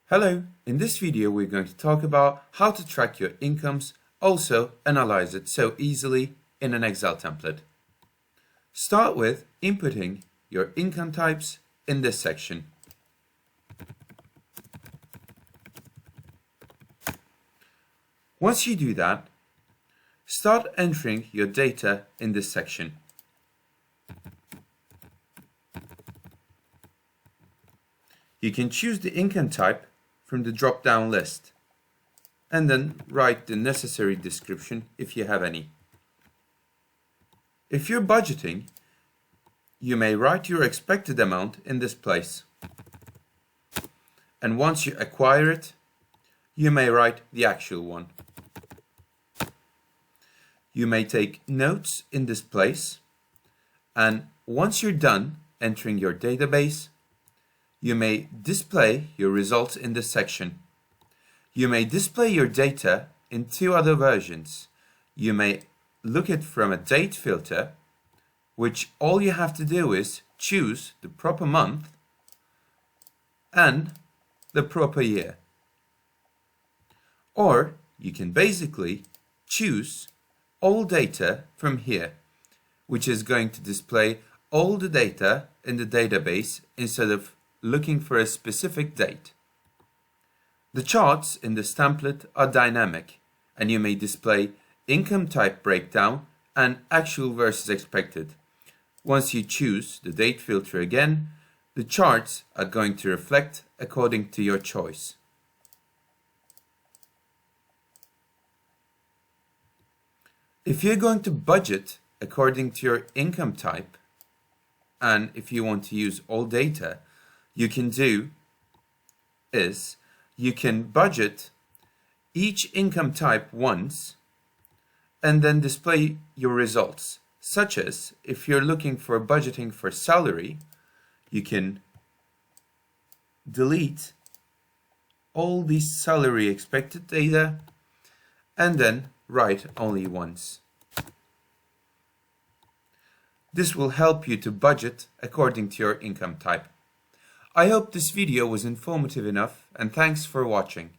Hello, in this video we're going to talk about how to track your incomes, also analyze it so easily in an Excel template. Start with inputting your income types in this section. Once you do that, start entering your data in this section. You can choose the income type from the drop-down list and then write the necessary description if you have any. If you're budgeting, you may write your expected amount in this place. And once you acquire it, you may write the actual one. You may take notes in this place, and once you're done entering your database, you may display your results in this section. You may display your data in two other versions. You may look at from a date filter, which all you have to do is choose the proper month and the proper year. Or you can basically choose all data from here, which is going to display all the data in the database instead of looking for a specific date. The charts in this template are dynamic, and you may display income type breakdown and actual versus expected. Once you choose the date filter again, the charts are going to reflect according to your choice. If you're going to budget according to your income type, and if you want to use all data, you can do is you can budget each income type once and then display your results, such as if you're looking for budgeting for salary, you can delete all these salary expected data and then write only once. This will help you to budget according to your income type. I hope this video was informative enough, and thanks for watching.